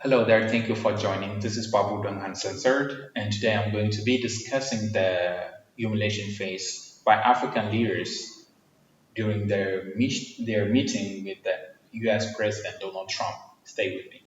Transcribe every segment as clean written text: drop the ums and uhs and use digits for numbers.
Hello there, thank you for joining. This is Babu Dung Uncensored, and today I'm going to be discussing the humiliation faced by African leaders during their meeting with the US President Donald Trump. Stay with me.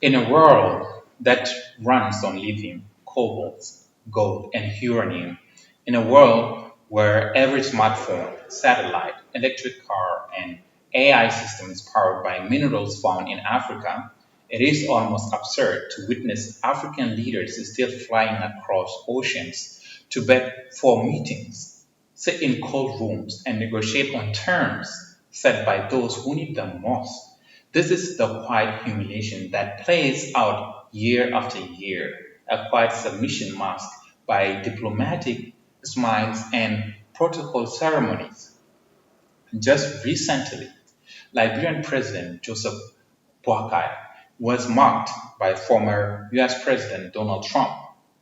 In a world that runs on lithium, cobalt, gold, and uranium, in a world where every smartphone, satellite, electric car, and AI system is powered by minerals found in Africa, it is almost absurd to witness African leaders still flying across oceans to beg for meetings, sit in cold rooms, and negotiate on terms set by those who need them most. This is the quiet humiliation that plays out year after year, a quiet submission masked by diplomatic smiles and protocol ceremonies. Just recently, Liberian President Joseph Boakai was mocked by former US President Donald Trump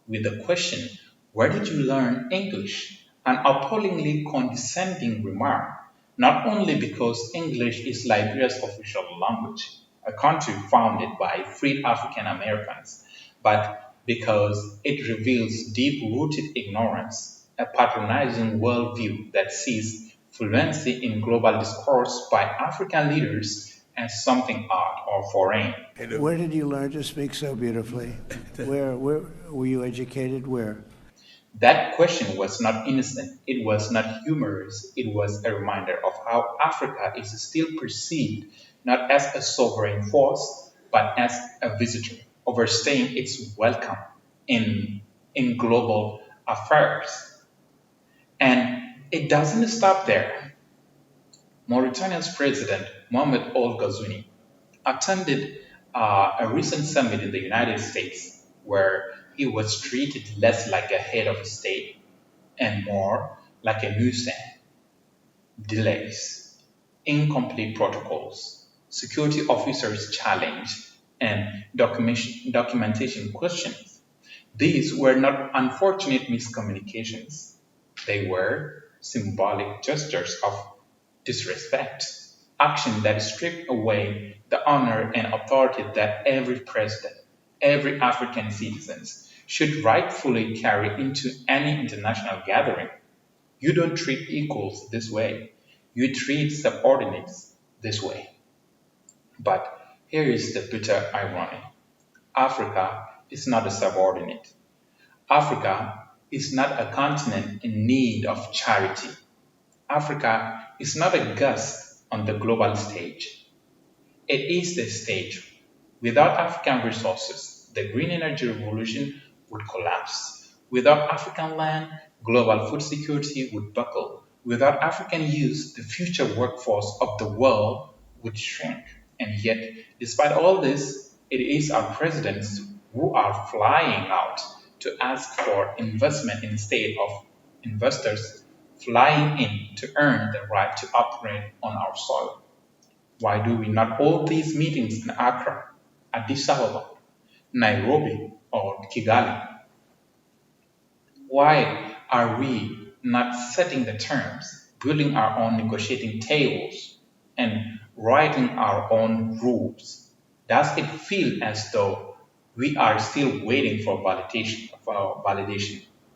with the question, "Where did you learn English?" An appallingly condescending remark, not only because English is Liberia's official language, a country founded by freed African Americans, but because it reveals deep rooted ignorance, a patronizing worldview that sees fluency in global discourse by African leaders as something odd or foreign. Where did you learn to speak so beautifully? Where were you educated? Where? That question was not innocent, it was not humorous, it was a reminder of how Africa is still perceived not as a sovereign force, but as a visitor, overstaying its welcome in, in global affairs. And it doesn't stop there. Mauritania's President Mohamed Ould Ghazouani attended a recent summit in the United States where he was treated less like a head of state and more like a nuisance. Delays, incomplete protocols, security officers' challenge, and documentation questions. These were not unfortunate miscommunications, they were symbolic gestures of disrespect, action that stripped away the honor and authority that every president, every African citizen should rightfully carry into any international gathering. You don't treat equals this way. You treat subordinates this way. But here is the bitter irony. Africa is not a subordinate. Africa is not a continent in need of charity. Africa is not a guest on the global stage. It is the stage. Without African resources, the green energy revolution would collapse. Without African land, global food security would buckle. Without African youth, the future workforce of the world would shrink. And yet, despite all this, it is our presidents who are flying out to ask for investment instead of investors flying in to earn the right to operate on our soil. Why do we not hold these meetings in Accra, Addis Ababa, Nairobi, or Kigali? Why are we not setting the terms, building our own negotiating tables, and writing our own rules? Does it feel as though we are still waiting for validation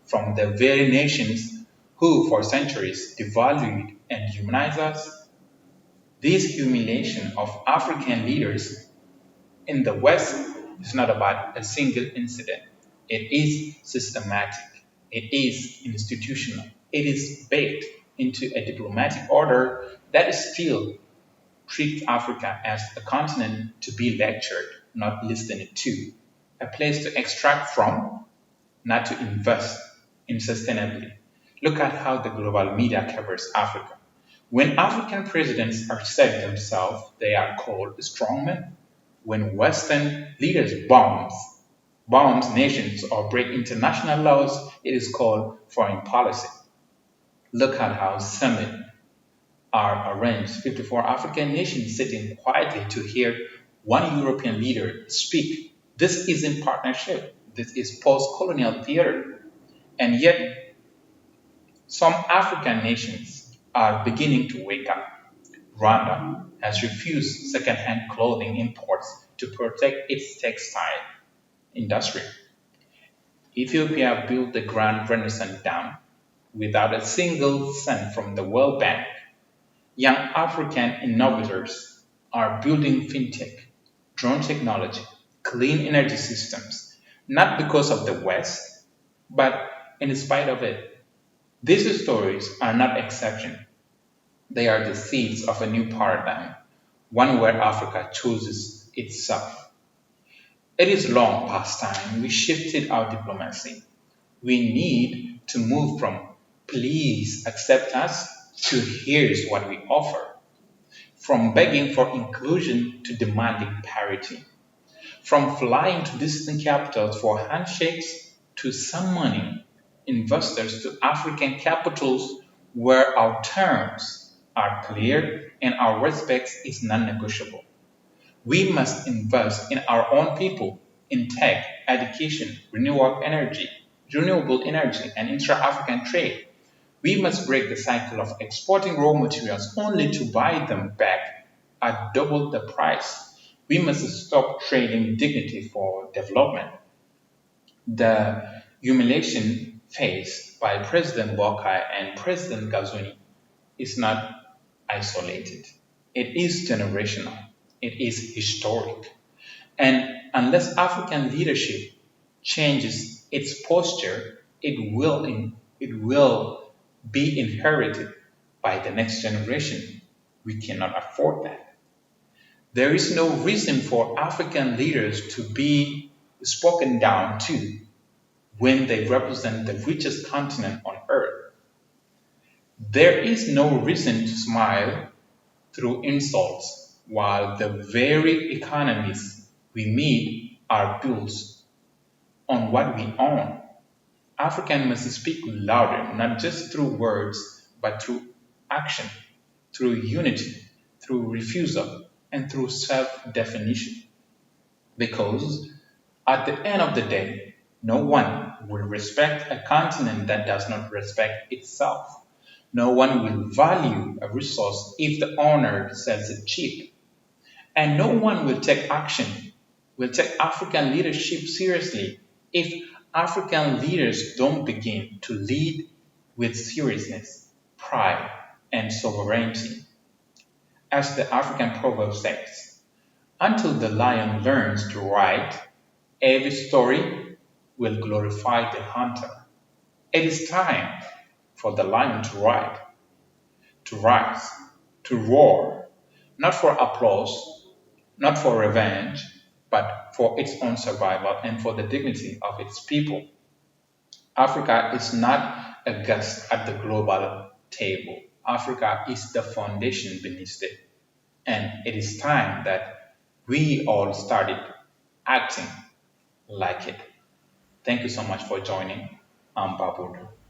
from the very nations who, for centuries, devalued and humanized us? This humiliation of African leaders in the West is not about a single incident. It is systematic. It is institutional. It is baked into a diplomatic order that still treats Africa as a continent to be lectured, not listened to, a place to extract from, not to invest in sustainably. Look at how the global media covers Africa. When African presidents are said themselves, they are called strongmen. When Western leaders bombs nations or break international laws, it is called foreign policy. Look at how summits are arranged. 54 African nations sitting quietly to hear one European leader speak. This isn't partnership. This is post-colonial theater. And yet, some African nations are beginning to wake up. Rwanda has refused second-hand clothing imports to protect its textile industry. Ethiopia built the Grand Renaissance Dam without a single cent from the World Bank. Young African innovators are building fintech, drone technology, clean energy systems, not because of the West, but in spite of it. These stories are not exception. They are the seeds of a new paradigm, one where Africa chooses itself. It is long past time we shifted our diplomacy. We need to move from please accept us to here's what we offer, from begging for inclusion to demanding parity, from flying to distant capitals for handshakes to summoning investors to African capitals where our terms are clear and our respect is non negotiable. We must invest in our own people, in tech, education, renewable energy, and intra-African trade. We must break the cycle of exporting raw materials only to buy them back at double the price. We must stop trading dignity for development. The humiliation faced by President Bokai and President Gazuni is not isolated. It is generational. It is historic. And unless African leadership changes its posture, it will be inherited by the next generation. We cannot afford that. There is no reason for African leaders to be spoken down to when they represent the richest continent on earth. There is no reason to smile through insults while the very economies we meet are built on what we own. African must speak louder, not just through words, but through action, through unity, through refusal, and through self definition. Because at the end of the day, no one will respect a continent that does not respect itself. No one will value a resource if the owner sells it cheap. And no one will take African leadership seriously if African leaders don't begin to lead with seriousness, pride, and sovereignty. As the African proverb says, until the lion learns to ride, every story will glorify the hunter. It is time for the lion to ride, to rise, to roar, not for applause, not for revenge, but for its own survival and for the dignity of its people. Africa is not a guest at the global table. Africa is the foundation beneath it. And it is time that we all started acting like it. Thank you so much for joining. I'm Babu.